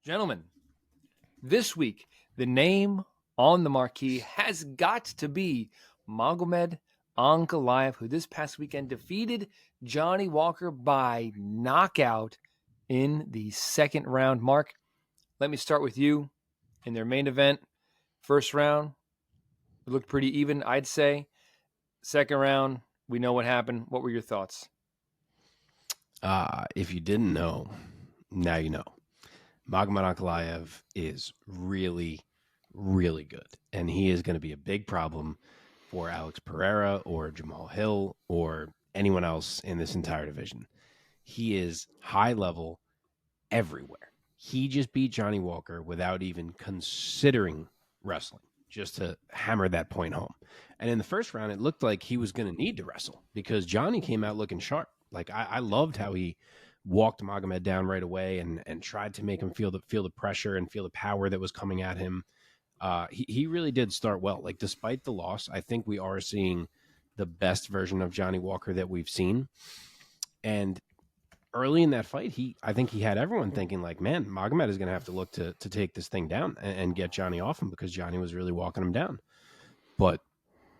Gentlemen, this week, the name on the marquee has got to be Magomed Ankalaev, who this past weekend defeated Johnny Walker by knockout in the second round. Mark, let me start with you. In their main event, first round, it looked pretty even, I'd say. Second round, we know what happened. What were your thoughts? If you didn't know, now you know. Magomed Ankalaev is really, really good. And he is going to be a big problem for Alex Pereira or Jamal Hill or anyone else in this entire division. He is high level everywhere. He just beat Johnny Walker without even considering wrestling, just to hammer that point home. And in the first round, it looked like he was going to need to wrestle because Johnny came out looking sharp. Like I loved how he walked Magomed down right away and tried to make him feel the pressure and feel the power that was coming at him. He really did start well. Like despite the loss, I think we are seeing the best version of Johnny Walker that we've seen. And early in that fight, I think he had everyone thinking like, man, Magomed is going to have to look to take this thing down and get Johnny off him because Johnny was really walking him down. But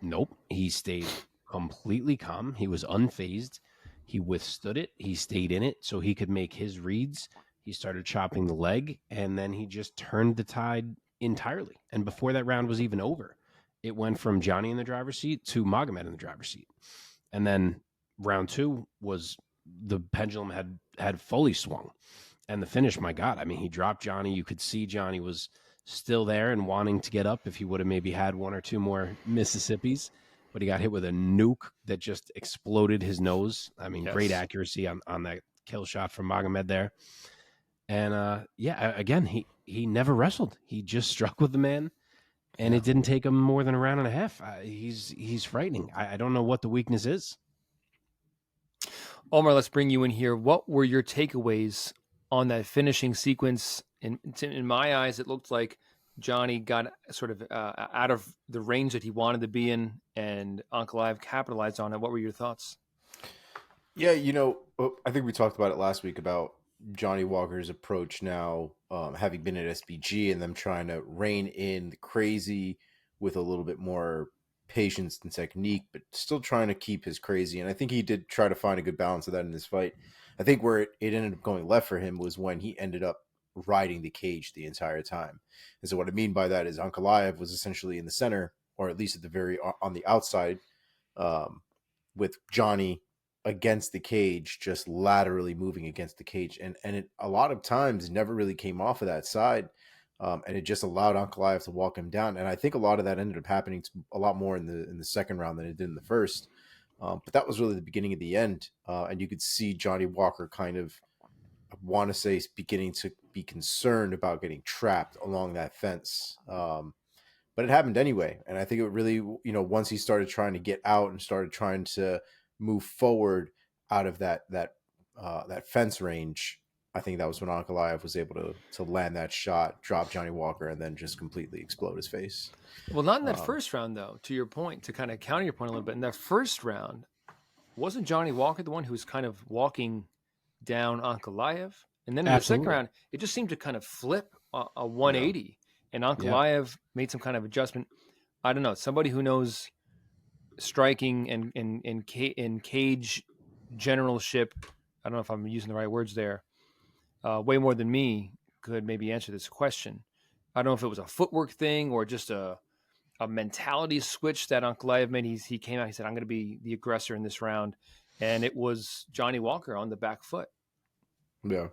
nope, he stayed completely calm. He was unfazed. He withstood it. He stayed in it so he could make his reads. He started chopping the leg, and then he just turned the tide entirely. And before that round was even over, it went from Johnny in the driver's seat to Magomed in the driver's seat. And then round two was the pendulum had fully swung. And the finish, my God, I mean, he dropped Johnny. You could see Johnny was still there and wanting to get up if he would have maybe had one or two more Mississippis. But he got hit with a nuke that just exploded his nose. I mean, Yes. Great accuracy on that kill shot from Magomed there. And again, he never wrestled. He just struck with the man, and it didn't take him more than a round and a half. He's frightening. I don't know what the weakness is. Omar, let's bring you in here. What were your takeaways on that finishing sequence? In my eyes, it looked like Johnny got sort of out of the range that he wanted to be in, and Ankalaev capitalized on it. What were your thoughts? Yeah, I think we talked about it last week about Johnny Walker's approach now, having been at SBG and them trying to rein in the crazy with a little bit more patience and technique, but still trying to keep his crazy. And I think he did try to find a good balance of that in this fight. I think where it ended up going left for him was when he ended up riding the cage the entire time. And so what I mean by that is Ankalaev was essentially in the center, or at least at the very on the outside, with Johnny against the cage, just laterally moving against the cage, and it a lot of times never really came off of that side, and it just allowed Ankalaev to walk him down. And I think a lot of that ended up happening a lot more in the second round than it did in the first. But that was really the beginning of the end, and you could see Johnny Walker kind of, I want to say, beginning to be concerned about getting trapped along that fence. But it happened anyway, and I think it really, once he started trying to get out and started trying to move forward out of that fence range, I think that was when Ankalaev was able to land that shot, drop Johnny Walker, and then just completely explode his face. Well, not in that first round, though. To your point, to kind of counter your point a little bit, in that first round, wasn't Johnny Walker the one who was kind of walking down Ankalaev? And then in the second round, it just seemed to kind of flip a 180, and Ankalaev made some kind of adjustment. I don't know. Somebody who knows striking and in cage generalship, I don't know if I'm using the right words there, way more than me could maybe answer this question. I don't know if it was a footwork thing or just a mentality switch that Ankalaev made. He came out, he said, I'm going to be the aggressor in this round. And it was Johnny Walker on the back foot. Yeah.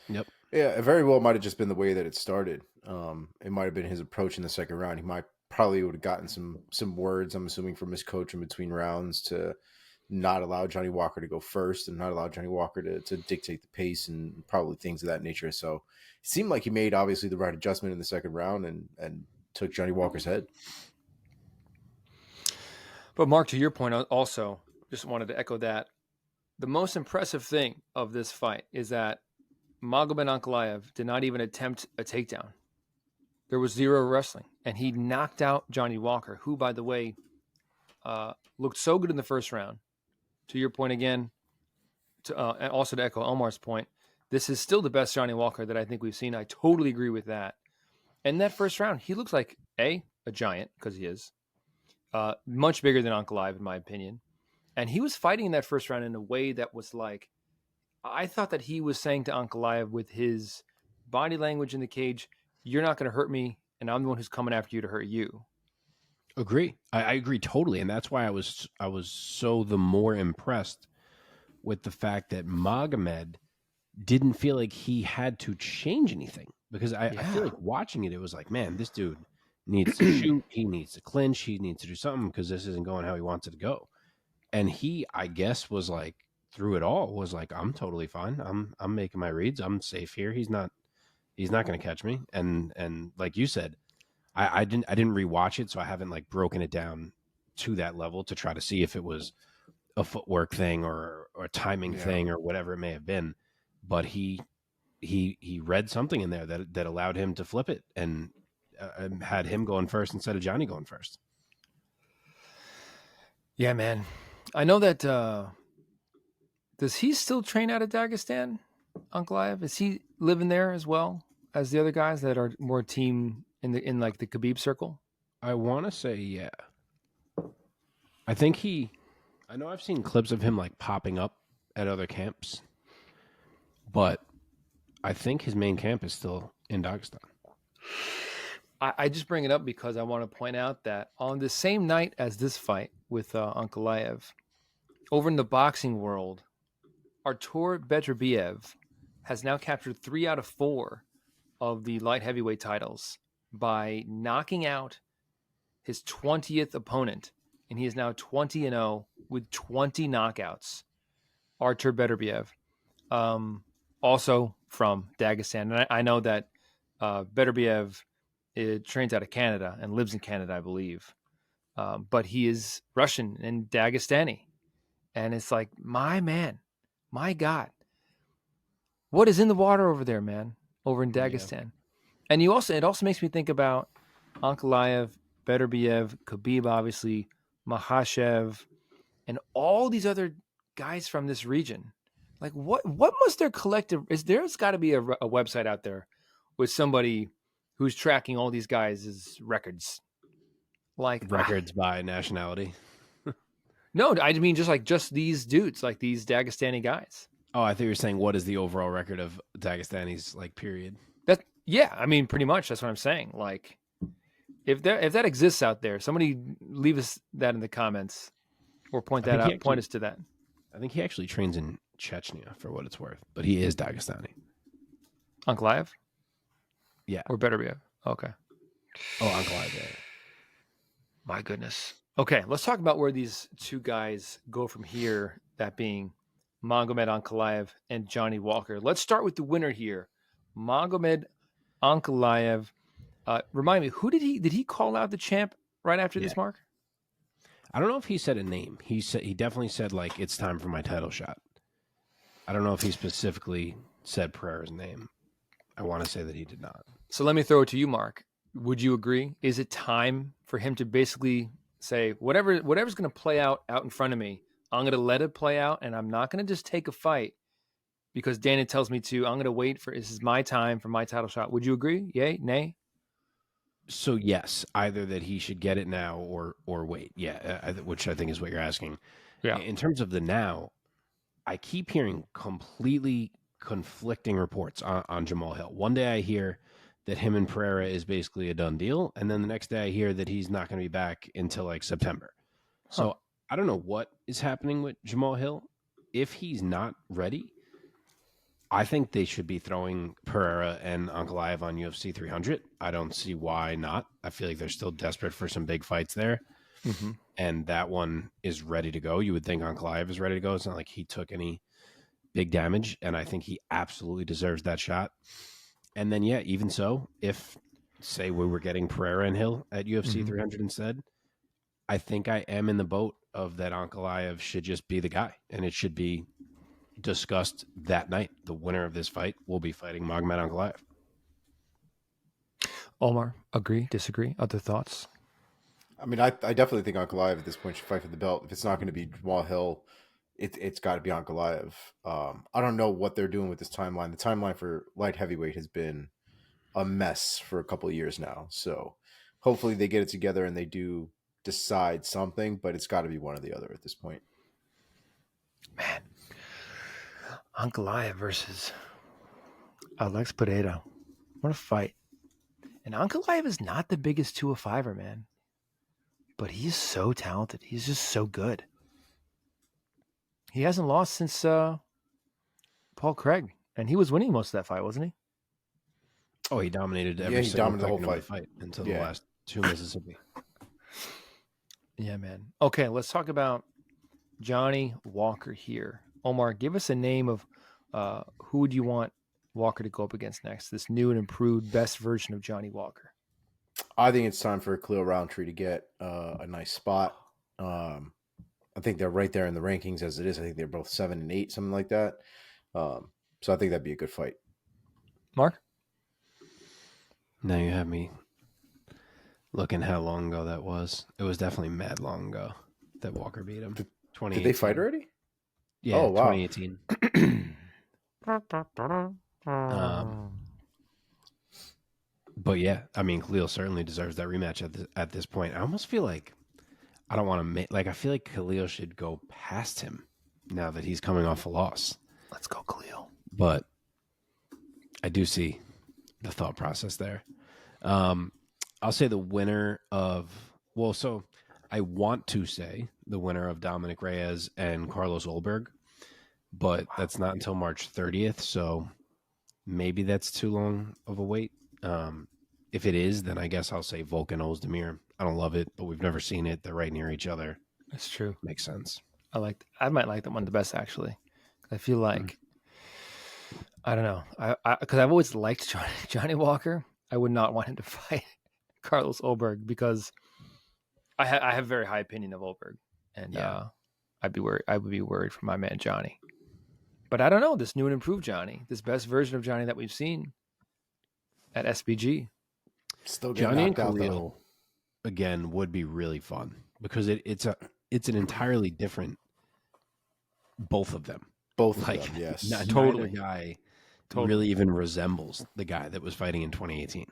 Yep. Yeah, it very well might have just been the way that it started. It might have been his approach in the second round. He probably would have gotten some words, I'm assuming, from his coach in between rounds to not allow Johnny Walker to go first and not allow Johnny Walker to dictate the pace and probably things of that nature. So it seemed like he made obviously the right adjustment in the second round and took Johnny Walker's head. But Mark, to your point also, just wanted to echo that. The most impressive thing of this fight is that Magomed Ankalaev did not even attempt a takedown. There was zero wrestling, and he knocked out Johnny Walker, who, by the way, looked so good in the first round. To your point again, and also to echo Omar's point, this is still the best Johnny Walker that I think we've seen. I totally agree with that. And that first round, he looks like a giant, because he is much bigger than Ankalaev, in my opinion. And he was fighting in that first round in a way that was like, I thought that he was saying to Ankalaev with his body language in the cage, you're not going to hurt me, and I'm the one who's coming after you to hurt you. Agree. I agree totally, and that's why I was so the more impressed with the fact that Magomed didn't feel like he had to change anything, because I feel like watching it, it was like, man, this dude needs to shoot, he needs to clinch, he needs to do something, because this isn't going how he wants it to go. And he, I guess, was like, through it all, was like, I'm totally fine. I'm making my reads. I'm safe here. He's not going to catch me. And like you said, I didn't rewatch it, so I haven't like broken it down to that level to try to see if it was a footwork thing or a timing thing or whatever it may have been. But he read something in there that allowed him to flip it and had him going first instead of Johnny going first. Yeah, man. I know that. Does he still train out of Dagestan, Ankalaev? Is he living there as well as the other guys that are more team in like the Khabib circle? I want to say, yeah. I think I know I've seen clips of him like popping up at other camps, but I think his main camp is still in Dagestan. I just bring it up because I want to point out that on the same night as this fight with Ankalaev, over in the boxing world, Artur Beterbiev has now captured 3 out of 4 of the light heavyweight titles by knocking out his 20th opponent, and he is now 20-0 with 20 knockouts. Artur Beterbiev, also from Dagestan, and I know that Beterbiev trains out of Canada and lives in Canada, I believe, but he is Russian and Dagestani, and it's like, my man, my God, what is in the water over there, man, over in Dagestan? Yeah. And it also makes me think about Ankalaev, Beterbiev, Khabib, obviously, Makhachev, and all these other guys from this region. Like, what must their collective? There's got to be a website out there with somebody who's tracking all these guys' records, like records by nationality. No, I mean just these dudes, like these Dagestani guys. Oh, I thought you were saying what is the overall record of Dagestani's like period. Yeah, I mean pretty much that's what I'm saying. Like if that exists out there, somebody leave us that in the comments or point us to that. I think he actually trains in Chechnya for what it's worth, but he is Dagestani. Ankalaev? Yeah. Or Beterbiev? Okay. Oh, Ankalaev, yeah. My goodness. Okay, let's talk about where these two guys go from here, that being Magomed Ankalaev and Johnny Walker. Let's start with the winner here. Magomed Ankalaev. Remind me, who did he call out the champ right after this, Mark? I don't know if he said a name. He definitely said like, it's time for my title shot. I don't know if he specifically said Pereira's name. I want to say that he did not. So let me throw it to you, Mark. Would you agree? Is it time for him to basically say whatever's going to play out in front of me, I'm going to let it play out, and I'm not going to just take a fight because Dana tells me to. I'm going to wait for this is my time for my title shot. Would you agree? Yay? Nay? So yes, either that he should get it now or wait. Yeah, which I think is what you're asking. Yeah. In terms of the now, I keep hearing completely conflicting reports on Jamal Hill. One day I hear that him and Pereira is basically a done deal, and then the next day I hear that he's not going to be back until like September. So I don't know what is happening with Jamal Hill. If he's not ready, I think they should be throwing Pereira and Ankalaev on UFC 300. I don't see why not. I feel like they're still desperate for some big fights there. Mm-hmm. And that one is ready to go. You would think Ankalaev is ready to go. It's not like he took any big damage, and I think he absolutely deserves that shot. And then, yeah, even so, if, say, we were getting Pereira and Hill at UFC 300 instead, I think I am in the boat of that Ankalaev should just be the guy, and it should be discussed that night. The winner of this fight will be fighting Magomed Ankalaev. Omar, agree, disagree? Other thoughts? I mean, I definitely think Ankalaev at this point should fight for the belt. If it's not going to be Jamal Hill, it's got to be Ankalaev. I don't know what they're doing with this timeline. The timeline for light heavyweight has been a mess for a couple of years now. So hopefully they get it together and they do decide something, but it's got to be one or the other at this point. Man, Ankalaev versus Alex Pereira. What a fight. And Ankalaev is not the biggest 205er, man. But he's so talented. He's just so good. He hasn't lost since Paul Craig. And he was winning most of that fight, wasn't he? Oh, he dominated every single the whole fight until the last two Mississippi. Yeah, man. Okay, let's talk about Johnny Walker here. Omar, give us a name of who would you want Walker to go up against next? This new and improved best version of Johnny Walker. I think it's time for Khalil Roundtree to get a nice spot. I think they're right there in the rankings as it is. I think they're both 7 and 8, something like that. So I think that'd be a good fight. Mark? Now you have me looking how long ago that was. It was definitely mad long ago that Walker beat him. Did they fight already? Yeah, oh, wow. 2018. But yeah, I mean, Khalil certainly deserves that rematch at this point. I almost feel like I don't want to I feel like Khalil should go past him now that he's coming off a loss. Let's go, Khalil. But I do see the thought process there. I'll say the winner of I want to say the winner of Dominic Reyes and Carlos Ulberg, but that's not until March 30th, so maybe that's too long of a wait. If it is, then I guess I'll say Volkan Ozdemir. I don't love it, but we've never seen it. They're right near each other. That's true. Makes sense. I might like that one the best, actually. I feel like I don't know. Because I've always liked Johnny Walker. I would not want him to fight Carlos Ulberg because I have a very high opinion of Ulberg, and I'd be worried. I would be worried for my man Johnny. But I don't know. This new and improved Johnny, this best version of Johnny that we've seen at SBG. Still Johnny and Khalil again would be really fun because it's an entirely different both of them. Both of them, yes. Totally. Neither guy really even resembles the guy that was fighting in 2018.